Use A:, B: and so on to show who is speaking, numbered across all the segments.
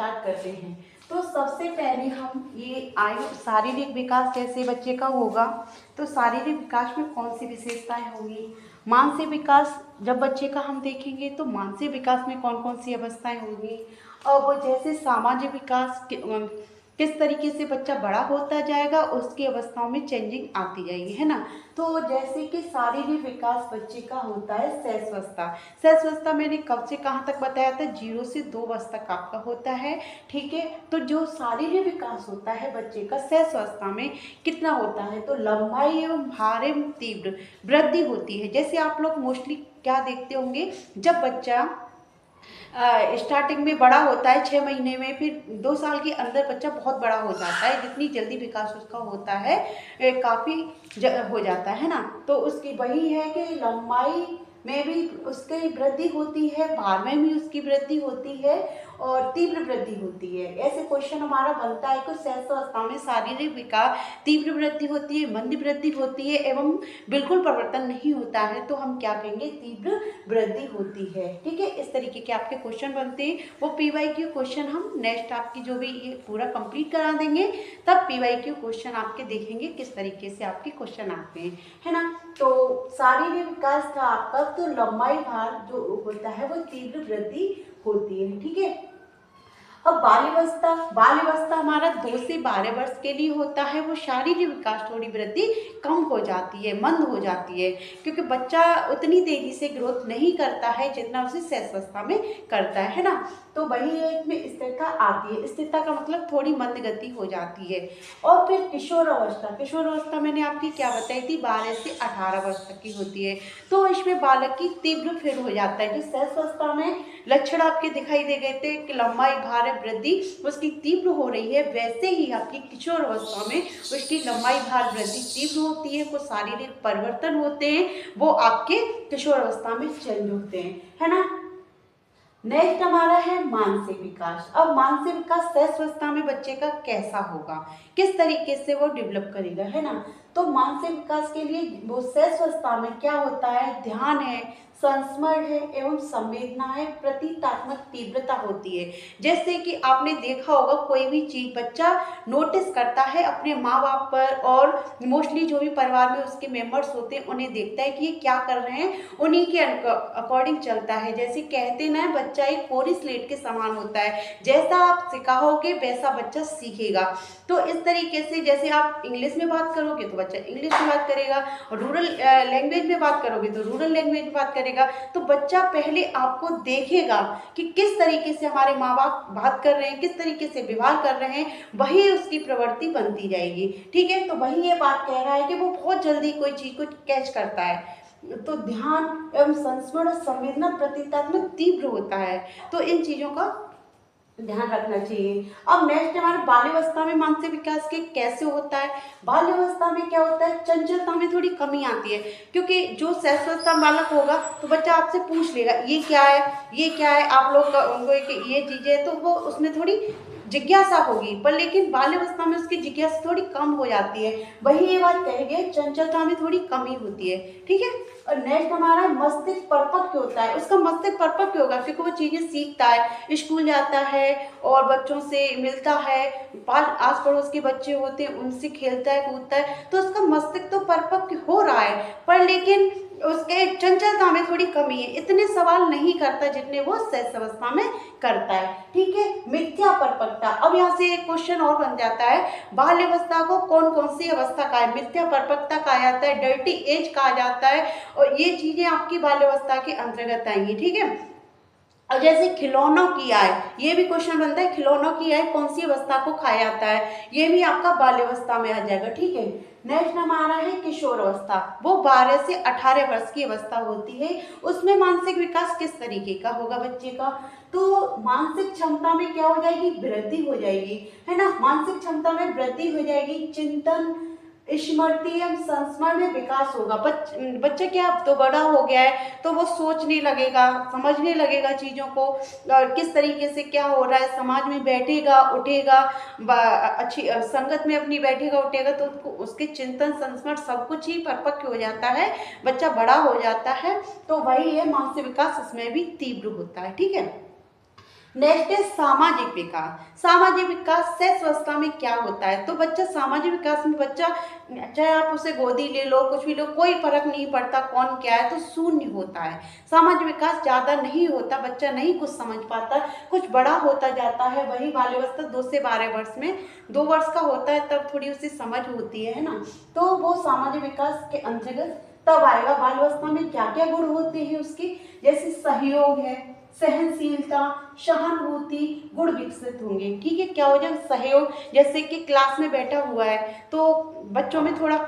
A: Start करते हैं। तो सबसे पहले हम ये आयु शारीरिक विकास कैसे बच्चे का होगा, तो शारीरिक विकास में कौन सी विशेषताएं होंगी। मानसिक विकास जब बच्चे का हम देखेंगे तो मानसिक विकास में कौन कौन सी अवस्थाएं होंगी। अब जैसे सामाजिक विकास किस तरीके से बच्चा बड़ा होता जाएगा, उसकी अवस्थाओं में चेंजिंग आती जाएगी, है ना। तो जैसे कि शारीरिक विकास बच्चे का होता है शैशवावस्था। शैशवावस्था मैंने कब से कहाँ तक बताया था, 0 से 2 वर्ष तक आपका होता है, ठीक है। तो जो शारीरिक विकास होता है बच्चे का शैशवावस्था में कितना होता है, तो लंबाई एवं भार एवं तीव्र वृद्धि होती है। जैसे आप लोग मोस्टली क्या देखते होंगे, जब बच्चा स्टार्टिंग में बड़ा होता है 6 महीने में, फिर 2 साल के अंदर बच्चा बहुत बड़ा हो जाता है, जितनी जल्दी विकास उसका होता है काफ़ी हो जाता है ना। तो उसकी वही है कि लंबाई में भी उसकी वृद्धि होती है, भार में भी उसकी वृद्धि होती है और तीव्र वृद्धि होती है। ऐसे क्वेश्चन हमारा बनता है कि शैशवावस्था में शारीरिक विकास तीव्र वृद्धि होती है, मंद वृद्धि होती है एवं बिल्कुल परिवर्तन नहीं होता है, तो हम क्या कहेंगे, तीव्र वृद्धि होती है, ठीक है। इस तरीके के आपके क्वेश्चन बनते हैं। वो पीवाईक्यू क्वेश्चन हम नेक्स्ट आपकी जो भी ये पूरा कंप्लीट करा देंगे, तब पीवाईक्यू क्वेश्चन आपके देखेंगे किस तरीके से आपके क्वेश्चन आते हैं, है ना। तो शारीरिक विकास का आपका तो लंबाई भार जो होता है वो तीव्र वृद्धि होती है, ठीक है। अब बाल्यावस्था, बाल्यावस्था हमारा 2 से 12 वर्ष के लिए होता है। वो शारीरिक विकास थोड़ी वृद्धि कम हो जाती है, मंद हो जाती है, क्योंकि बच्चा उतनी तेजी से ग्रोथ नहीं करता है जितना उसे शैशवावस्था में करता है ना। तो वही इसमें स्थिरता आती है। स्थिरता का मतलब थोड़ी मंद गति हो जाती है। और फिर किशोर अवस्था, किशोर अवस्था मैंने आपकी क्या बताई थी, 12 से 18 वर्ष तक की होती है। तो इसमें बालक की तीव्र फिर हो जाता है। जो शैशवावस्था में लक्षण आपके दिखाई दे गए थे कि लंबाई भार वृद्धि उसकी तीव्र हो रही है, वैसे ही आपकी किशोर अवस्था में उसकी लंबाई भार वृद्धि तीव्र होती है। कुछ शारीरिक परिवर्तन होते हैं वो आपके किशोर अवस्था में चेंज होते हैं, है ना। नेक्स्ट हमारा है मानसिक विकास। अब मानसिक विकास शैशवावस्था में बच्चे का कैसा होगा, किस तरीके से वो डेवलप करेगा, है ना। तो मानसिक विकास के लिए वो शैशवावस्था में क्या होता है, ध्यान है, संस्मरण है एवं संवेदना है, प्रतीकात्मक तीव्रता होती है। जैसे कि आपने देखा होगा कोई भी चीज बच्चा नोटिस करता है अपने माँ बाप पर, और मोस्टली जो भी परिवार में उसके मेंबर्स होते हैं उन्हें देखता है कि ये क्या कर रहे हैं, उन्हीं के अकॉर्डिंग चलता है। जैसे कहते ना, बच्चा एक कोरी स्लेट के समान होता है, जैसा आप सिखाओगे वैसा बच्चा सीखेगा। तो इस तरीके से जैसे आप इंग्लिश में बात करोगे तो बच्चा इंग्लिश में बात करेगा, और रूरल लैंग्वेज में बात करोगे तो रूरल लैंग्वेज में बात करेगा। तो बच्चा पहले आपको देखेगा कि किस तरीके से हमारे माँ बाप बात कर रहे हैं, किस तरीके से व्यवहार कर रहे हैं, वही उसकी प्रवृत्ति बनती जाएगी, ठीक है। तो वही ये बात कह रहा है कि वो बहुत जल्दी कोई चीज को कैच करता है। तो ध्यान एवं संस्मरण संवेदना प्रतीकात्मक तीव्र होता है। तो इन चीजों का ध्यान रखना चाहिए। अब नेक्स्ट हमारे बाल्यावस्था में मानसिक विकास के कैसे होता है। बाल्यावस्था में क्या होता है, चंचलता में थोड़ी कमी आती है, क्योंकि जो शैशवावस्था में बालक होगा तो बच्चा आपसे पूछ लेगा ये क्या है, ये क्या है, आप लोग कहोगे कि ये चीजें, तो वो उसमें थोड़ी जिज्ञासा होगी, पर लेकिन बाल्यावस्था में उसकी जिज्ञासा थोड़ी कम हो जाती है। वही ये बात कहेंगे, चंचलता में थोड़ी कमी होती है, ठीक है। और नेक्स्ट हमारा मस्तिष्क परिपक्व होता है। उसका मस्तिष्क परिपक्व होगा क्योंकि वो चीजें सीखता है, स्कूल जाता है और बच्चों से मिलता है, आस पड़ोस के बच्चे होते हैं उनसे खेलता है कूदता है, तो उसका मस्तिष्क तो परिपक्व हो रहा है, पर लेकिन उसके चंचलता में थोड़ी कमी है, इतने सवाल नहीं करता जितने वो शैशवावस्था में करता है, ठीक है। मिथ्या परिपक्वता, अब यहाँ से एक क्वेश्चन और बन जाता है, बाल्यावस्था को कौन कौन सी अवस्था कहा है, मिथ्या परिपक्वता कहा जाता है, डर्टी एज कहा जाता है, और ये चीजें आपकी बाल्यावस्था के अंतर्गत आएंगी, ठीक है। और जैसे खिलौनों की आय, ये भी क्वेश्चन बनता है, खिलौनों की आय कौन सी अवस्था को खाया जाता है, ये भी आपका बाल्यावस्था में आ जाएगा, ठीक है। नेक्स्ट हमारा है किशोर अवस्था। वो 12 से 18 वर्ष की अवस्था होती है। उसमें मानसिक विकास किस तरीके का होगा बच्चे का, तो मानसिक क्षमता में क्या हो जाएगी, वृद्धि हो जाएगी, है ना। मानसिक क्षमता में वृद्धि हो जाएगी, चिंतन, स्मृति एवं संस्मरण में विकास होगा। बच्चा क्या अब तो बड़ा हो गया है, तो वो सोचने लगेगा, समझने लगेगा चीज़ों को, और किस तरीके से क्या हो रहा है, समाज में बैठेगा उठेगा, अच्छी संगत में अपनी बैठेगा उठेगा, तो उसके चिंतन संस्मरण सब कुछ ही परिपक्व हो जाता है, बच्चा बड़ा हो जाता है। तो वही है, मानसिक विकास इसमें भी तीव्र होता है, ठीक है। नेक्स्ट है सामाजिक विकास। सामाजिक विकास शैशवावस्था में क्या होता है? तो बच्चा सामाजिक विकास में बच्चा, चाहे आप उसे गोदी ले लो, कुछ भी लो, कोई फर्क नहीं पड़ता कौन क्या है, तो शून्य होता है। सामाजिक विकास ज़्यादा नहीं होता, बच्चा नहीं कुछ समझ पाता, कुछ बड़ा होता जाता है। वही बाल्यावस्था 2 से 12 वर्ष में, 2 वर्ष का होता है तब थोड़ी उसे समझ होती है ना, तो वो सामाजिक विकास के अंतर्गत तब आएगा। बाल्यावस्था में क्या क्या गुण होते हैं उसके, जैसे सहयोग है, सहनशीलता, सहानुभूति गुण विकसित होंगे। ठीक है, क्या हो जाए सहयोग, जैसे कि क्लास में बैठा हुआ है तो बच्चों में थोड़ा,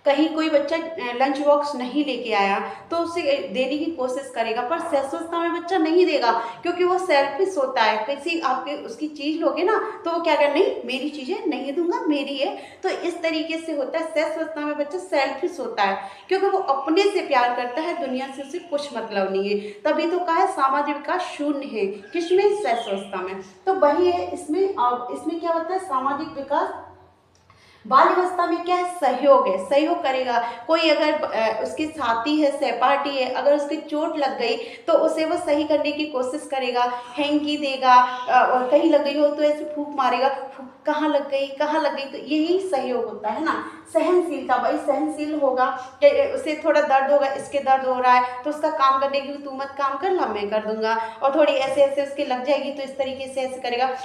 A: कहीं कोई बच्चा लंच बॉक्स नहीं लेके आया तो उसे देने की कोशिश करेगा, पर शैशवावस्था में बच्चा नहीं देगा क्योंकि वो सेल्फिश होता है। किसी आपके उसकी चीज़ लोगे ना तो वो क्या करेगा, नहीं मेरी चीज़ें नहीं दूंगा, मेरी है। तो इस तरीके से होता है, शैशवावस्था में बच्चा सेल्फिश होता है क्योंकि वो अपने से प्यार करता है, दुनिया से उसे कुछ मतलब नहीं है। तभी तो कहा है सामाजिक विकास शून्य है, किसमें? शैशवावस्था में। तो वही है इसमें। इसमें क्या होता है सामाजिक विकास बाल्यावस्था में, क्या है सहयोग है, सहयोग करेगा। कोई अगर उसके साथी है, सहपाठी है, अगर उसके चोट लग गई तो उसे वो सही करने की कोशिश करेगा, हैंकी देगा, और कहीं लग गई हो तो ऐसे फूंक मारेगा, कहाँ लग गई, कहाँ लग गई, तो यही सहयोग होता है ना। सहनशीलता, भाई सहनशील होगा कि उसे थोड़ा दर्द होगा, इसके दर्द हो रहा है तो उसका काम करने की, तू मत काम कर ला मैं कर दूंगा, और थोड़ी ऐसे ऐसे उसके लग जाएगी तो इस तरीके से ऐसे करेगा,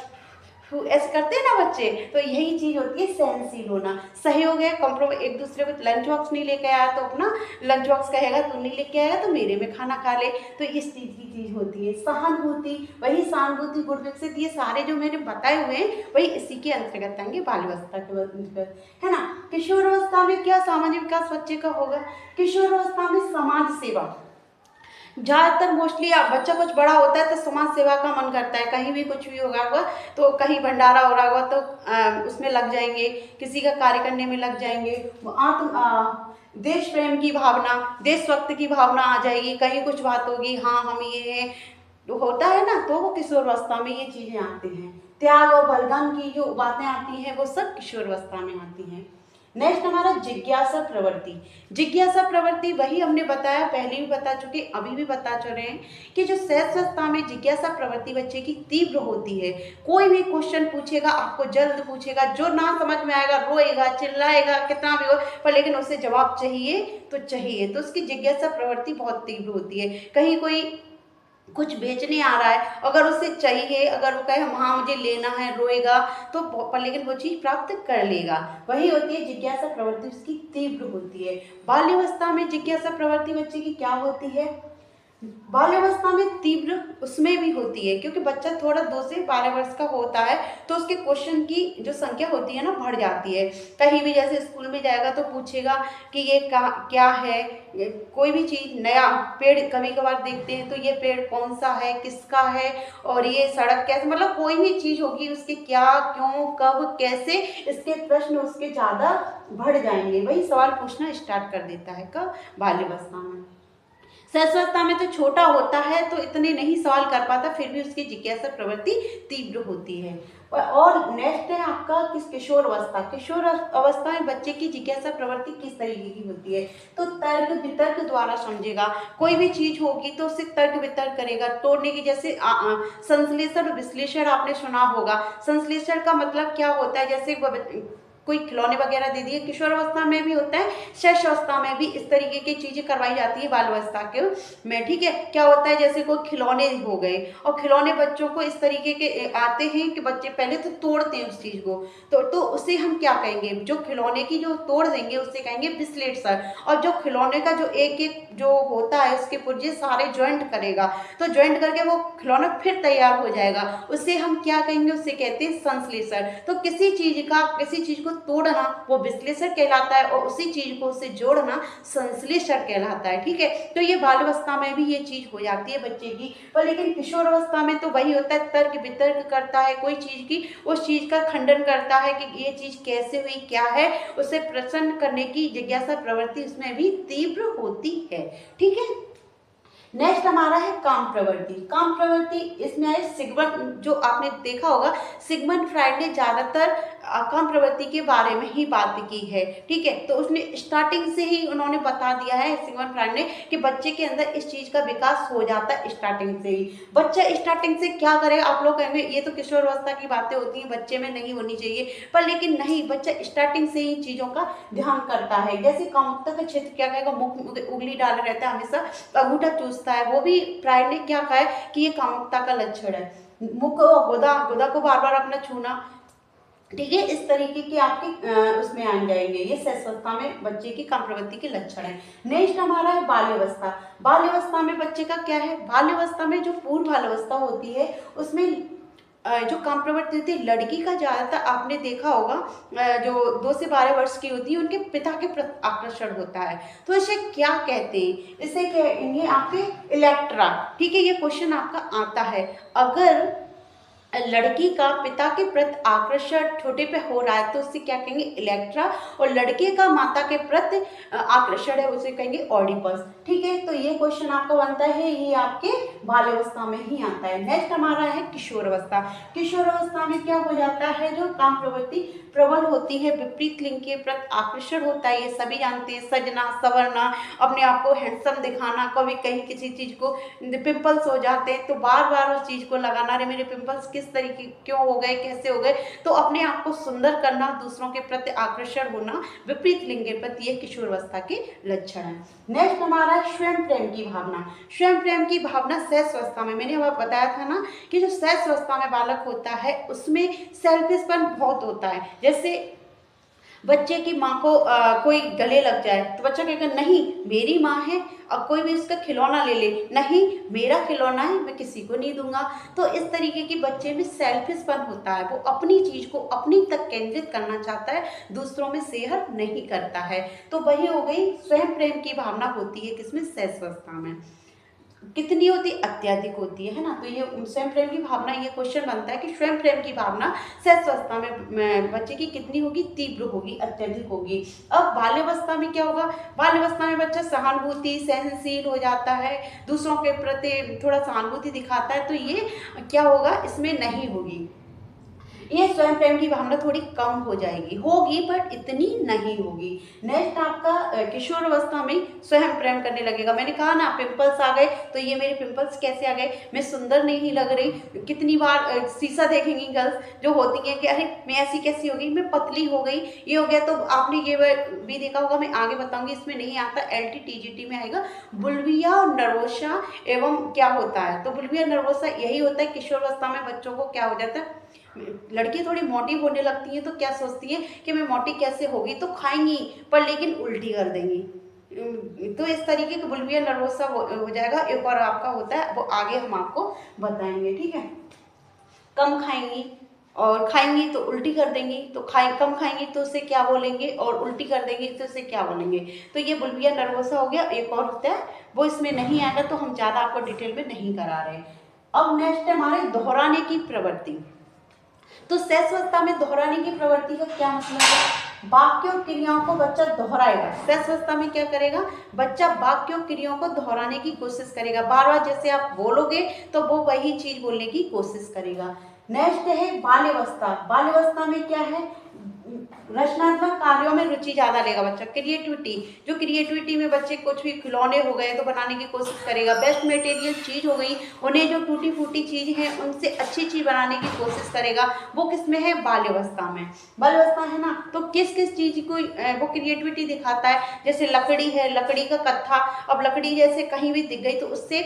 A: ऐसे करते हैं ना बच्चे। तो यही चीज होती है सहनशील होना। सहयोग है, कॉम्प्रोमाइज, एक दूसरे को लंच बॉक्स नहीं लेके आया तो अपना लंच बॉक्स कहेगा, तू नहीं लेके आया तो मेरे में खाना खा ले, तो इस चीज की चीज होती है। सहानुभूति, वही सहानुभूति गुण विकसित, ये सारे जो मैंने बताए हुए हैं वही इसी के अंतर्गत आएंगे, बाल्यावस्था के अंतर्गत, है ना। किशोरावस्था में क्या सामाजिक विकास बच्चे का होगा? किशोरावस्था में समाज सेवा, ज़्यादातर मोस्टली आप बच्चा कुछ बड़ा होता है तो समाज सेवा का मन करता है, कहीं भी कुछ भी होगा हुआ तो कहीं भंडारा हो रहा होगा तो उसमें लग जाएंगे, किसी का कार्य करने में लग जाएंगे। देश प्रेम की भावना, देशभक्त की भावना आ जाएगी, कहीं कुछ बात होगी, हाँ हम ये हैं, तो होता है ना, तो वो किशोरावस्था में ये चीज़ें आती हैं। त्याग और बलिदान की जो बातें आती हैं वो सब किशोरावस्था में आती हैं। नेक्स्ट हमारा जिज्ञासा प्रवृत्ति। जिज्ञासा प्रवृत्ति वही हमने बताया, पहले भी बता चुके, अभी भी बता चुके हैं कि जो शैशवावस्था में जिज्ञासा प्रवृत्ति बच्चे की तीव्र होती है। कोई भी क्वेश्चन पूछेगा आपको जल्द पूछेगा, जो ना समझ में आएगा रोएगा, चिल्लाएगा, कितना भी हो, पर लेकिन उसे जवाब चाहिए तो चाहिए, तो उसकी जिज्ञासा प्रवृत्ति बहुत तीव्र होती है। कहीं कोई कुछ बेचने आ रहा है, अगर उसे चाहिए, अगर वो कहे हाँ मुझे लेना है, रोएगा तो पर लेकिन वो चीज़ प्राप्त कर लेगा। वही होती है जिज्ञासा प्रवृत्ति, उसकी तीव्र होती है। बाल्यावस्था में जिज्ञासा प्रवृत्ति बच्चे की क्या होती है? बाल्यावस्था में तीव्र उसमें भी होती है क्योंकि बच्चा थोड़ा 2 से 12 वर्ष का होता है तो उसके क्वेश्चन की जो संख्या होती है ना बढ़ जाती है। कहीं भी जैसे स्कूल में जाएगा तो पूछेगा कि ये क्या है, कोई भी चीज़ नया पेड़ कभी कभार देखते हैं तो ये पेड़ कौन सा है, किसका है, और ये सड़क कैसे, मतलब कोई भी चीज़ होगी उसके क्या, क्यों, कब, कैसे, इसके प्रश्न उसके ज़्यादा बढ़ जाएंगे। वही सवाल पूछना स्टार्ट कर देता है कब? बाल्यावस्था में। शैशवावस्था में तो छोटा होता है तो इतने नहीं सवाल कर पाता, फिर भी उसकी जिज्ञासा प्रवृत्ति तीव्र होती है। और नेक्स्ट है आपका किशोर अवस्था। किशोर अवस्था में बच्चे की जिज्ञासा प्रवृत्ति किस तरीके की होती है? तो तर्क वितर्क द्वारा समझेगा, कोई भी चीज होगी तो उसे तर्क वितर्क करेगा, तोड़ने की, जैसे संश्लेषण और विश्लेषण आपने सुना होगा। संश्लेषण का मतलब क्या होता है, जैसे कोई खिलौने वगैरह दे दिए, किशोर अवस्था में भी होता है, शैशवावस्था में भी इस तरीके की चीजें करवाई जाती है बाल्यावस्था के में। ठीक है, क्या होता है जैसे कोई खिलौने हो गए और खिलौने बच्चों को इस तरीके के आते हैं कि बच्चे पहले तो तोड़ते हैं उस चीज को, तो उसे हम क्या कहेंगे, जो खिलौने की जो तोड़ देंगे उससे कहेंगे विश्लेषण। और जो खिलौने का जो एक एक जो होता है उसके पुर्जे सारे ज्वाइंट करेगा, तो ज्वाइंट करके वो खिलौना फिर तैयार हो जाएगा, उसे हम क्या कहेंगे, उसे कहते हैं संश्लेषण। तो किसी चीज को तोड़ना वो विश्लेषण कहलाता है और उसी चीज को उसे जोड़ना संश्लेषण कहलाता है। ठीक है, तो ये बाल्यावस्था में भी ये चीज हो जाती है बच्चे की। पर लेकिन किशोर अवस्था में तो वही होता है, तर्क वितर्क करता है, कोई चीज की उस चीज का खंडन करता है कि ये चीज कैसे हुई, क्या है, उसे प्रश्न करने की जिज्ञासा प्रवृत्ति उसमें भी तीव्र होती है। ठीक है, नेक्स्ट हमारा है काम प्रवृत्ति। काम प्रवृत्ति इसमें आए सिगमंड, जो आपने देखा होगा सिगमंड फ्राइड ने ज्यादातर काम प्रवृत्ति के बारे में ही बात की है, ठीक है। तो उसने स्टार्टिंग से ही उन्होंने बता दिया है सिगमंड फ्राइड ने कि बच्चे के अंदर इस चीज का विकास हो जाता है स्टार्टिंग से ही। बच्चा स्टार्टिंग से क्या करेगा, आप लोग कहेंगे ये तो किशोर अवस्था की बातें होती हैं, बच्चे में नहीं होनी चाहिए, पर लेकिन नहीं, बच्चा स्टार्टिंग से ही चीजों का ध्यान करता है। जैसे कामुकता का क्षेत्र क्या कहेगा, मुख उंगली डाले रहता है हमेशा, अंगूठा चूसता है, वो भी फ्राइड ने क्या कहा है कि ये कामुकता का लक्षण है। मुख और गोदा को बार बार अपना छूना, ठीक है, इस तरीके की आपके उसमें आ जाएंगे, ये शैशवावस्था में बच्चे की काम प्रवृत्ति के लक्षण है। नेक्स्ट हमारा है बाल्यावस्था। बाल्यावस्था में बच्चे का क्या है, बाल्यावस्था में जो पूर्व बाल्यावस्था होती है उसमें जो काम प्रवृत्ति होती है लड़की का ज्यादातर आपने देखा होगा जो 2 से 12 वर्ष की होती है उनके पिता के प्रति आकर्षण होता है। तो इसे क्या कहते हैं, इसे कहेंगे आपके इलेक्ट्रा, ठीक है। ये क्वेश्चन आपका आता है, अगर लड़की का पिता के प्रति आकर्षण छोटे पे हो रहा है तो उससे क्या कहेंगे, इलेक्ट्रा, और लड़के का माता के प्रति आकर्षण है उसे कहेंगे ऑडिपस, ठीक है। तो ये क्वेश्चन आपका बनता है, ये आपके बाल्यावस्था में ही आता है। नेक्स्ट हमारा है किशोर अवस्था। किशोर अवस्था में क्या हो जाता है, जो काम प्रवृत्ति प्रबल होती है, विपरीत लिंग के प्रति आकर्षण होता है, ये सभी जानते हैं। सजना संवरना, अपने आप को हैंडसम दिखाना, कभी कहीं किसी चीज को पिंपल्स हो जाते हैं तो बार बार उस चीज को लगाना, अरे मेरे पिंपल्स किस तरीके क्यों हो गए, कैसे हो गए, तो अपने आप को सुंदर करना, दूसरों के प्रति आकर्षण होना, विपरीत लिंग के प्रति, ये किशोरावस्था के लक्षण है। नेक्स्ट हमारा है स्वयं प्रेम की भावना। स्वयं प्रेम की भावना शैशवावस्था में, मैंने अब बताया था ना कि जो शैशवावस्था में बालक होता है उसमें सेल्फिशपन बहुत होता है। जैसे बच्चे की माँ को कोई गले लग जाए तो बच्चा कहेगा नहीं मेरी माँ है, अब कोई भी उसका खिलौना ले ले, नहीं मेरा खिलौना है मैं किसी को नहीं दूंगा। तो इस तरीके की बच्चे में सेल्फिशपन होता है, वो अपनी चीज को अपनी तक केंद्रित करना चाहता है, दूसरों में शेयर नहीं करता है। तो वही हो गई स्वयं प्रेम की भावना होती है किसमें, शैशवावस्था में। कितनी होती, अत्यधिक होती है ना। तो ये स्वयं प्रेम की भावना, ये क्वेश्चन बनता है कि स्वयं प्रेम की भावना शैशवावस्था में बच्चे की कितनी होगी, तीव्र होगी, अत्यधिक होगी। अब बाल्यावस्था में क्या होगा, बाल्यावस्था में बच्चा सहानुभूति, सहनशील हो जाता है, दूसरों के प्रति थोड़ा सहानुभूति दिखाता है, तो ये क्या होगा, इसमें नहीं होगी, ये स्वयं प्रेम की भावना थोड़ी कम हो जाएगी, होगी बट इतनी नहीं होगी। नेक्स्ट आपका किशोर अवस्था में स्वयं प्रेम करने लगेगा। मैंने कहा ना पिंपल्स आ गए, तो ये मेरे पिंपल्स कैसे आ गए, मैं सुंदर नहीं लग रही। कितनी बार शीशा देखेंगी गर्ल्स जो होती हैं कि अरे मैं ऐसी कैसी हो गई, मैं पतली हो गई, ये हो गया। तो आपने ये भी देखा होगा, मैं आगे बताऊंगी, इसमें नहीं आता, LT-TGT में आएगा, बुल्विया और नर्वोसा एवं क्या होता है। तो बुल्विया नर्वोसा यही होता है, किशोर अवस्था में बच्चों को क्या हो जाता है, लड़की थोड़ी मोटी होने लगती है तो क्या सोचती है कि मैं मोटी कैसे होगी, तो खाएंगी पर लेकिन उल्टी कर देंगी। तो इस तरीके का बुल्विया नर्वोसा हो जाएगा। एक और आपका होता है, वो आगे हम आपको बताएंगे, ठीक है। कम खाएंगी और खाएंगी तो उल्टी कर देंगी, तो कम खाएंगी तो उससे क्या बोलेंगे, और उल्टी कर देंगे तो उससे क्या बोलेंगे। तो ये बुल्विया नर्वोसा हो गया। एक और होता है, वो इसमें नहीं आएगा, तो हम ज़्यादा आपको डिटेल में नहीं करा रहे। अब नेक्स्ट है हमारे दोहराने की प्रवृत्ति। तो शैशवावस्था में दोहराने की प्रवृत्ति का क्या मतलब है, वाक्य और क्रियाओं को बच्चा दोहराएगा। शैशवावस्था में क्या करेगा, बच्चा वाक्य और क्रियाओं को दोहराने की कोशिश करेगा, बार बार जैसे आप बोलोगे तो वो वही चीज बोलने की कोशिश करेगा। नेक्स्ट है बाल्यावस्था। बाल्यावस्था में क्या है, रचनात्मक कार्यों में रुचि ज्यादा लेगा बच्चा, क्रिएटिविटी, जो क्रिएटिविटी में बच्चे कुछ भी खिलौने हो गए तो बनाने की कोशिश करेगा, बेस्ट मटेरियल चीज हो गई, उन्हें जो टूटी फूटी चीज है उनसे अच्छी चीज बनाने की कोशिश करेगा। वो किसमें है, बाल्यावस्था में। बाल्यावस्था है ना, तो किस किस चीज को वो क्रिएटिविटी दिखाता है, जैसे लकड़ी है, लकड़ी का कत्था, अब लकड़ी जैसे कहीं भी दिख गई तो उससे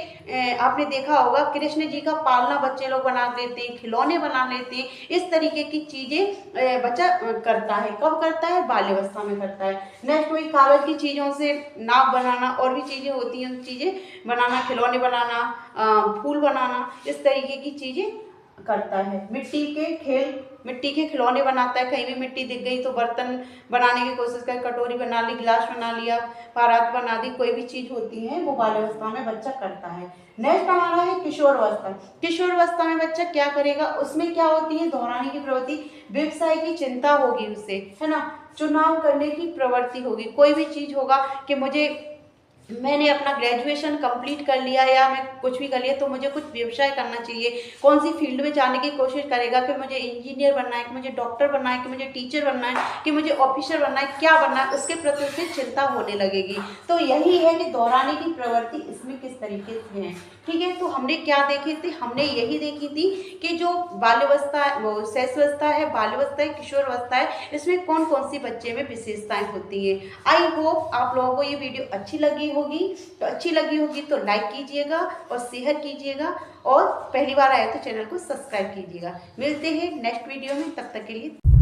A: आपने देखा होगा कृष्ण जी का पालना बच्चे लोग बना देते हैं, खिलौने बना लेते हैं, इस तरीके की चीजें बच्चा करता है। कब करता है, बाल्यावस्था में करता है। नेक्स्ट वही कागज की चीजों से नाव बनाना और भी चीजें होती हैं, चीजें बनाना, खिलौने बनाना, फूल बनाना, इस तरीके की चीजें करता है। मिट्टी के खेल, मिट्टी के खिलौने बनाता है, कहीं भी मिट्टी दिख गई तो बर्तन बनाने की कोशिश कर, कटोरी बना ली, गिलास बना लिया, पारात बना दी, कोई भी चीज होती है वो बाल्यावस्था में बच्चा करता है। नेक्स्ट हमारा है किशोर अवस्था। किशोर अवस्था में बच्चा क्या करेगा, उसमें क्या होती है, दोहराने की प्रवृत्ति, व्यवसाय की चिंता होगी उसे, है ना, चुनाव करने की प्रवृत्ति होगी। कोई भी चीज होगा कि मुझे मैंने अपना ग्रेजुएशन कंप्लीट कर लिया या मैं कुछ भी कर लिया तो मुझे कुछ व्यवसाय करना चाहिए, कौन सी फील्ड में जाने की कोशिश करेगा कि मुझे इंजीनियर बनना है, कि मुझे डॉक्टर बनना है, कि मुझे टीचर बनना है, कि मुझे ऑफिसर बनना है, क्या बनना है, उसके प्रति उसे चिंता होने लगेगी। तो यही है कि दोहराने की प्रवृत्ति इसमें किस तरीके से है। ठीक है, तो हमने क्या देखे थे, हमने यही देखी थी कि जो बाल्यावस्था वो शैशवावस्था है, बाल्यावस्था है, किशोरावस्था है, इसमें कौन कौन सी बच्चे में विशेषताएं होती हैं। आई होप आप लोगों को ये वीडियो अच्छी लगी होगी। तो अच्छी लगी होगी तो लाइक कीजिएगा और शेयर कीजिएगा, और पहली बार आए तो चैनल को सब्सक्राइब कीजिएगा। मिलते हैं नेक्स्ट वीडियो में, तब तक के लिए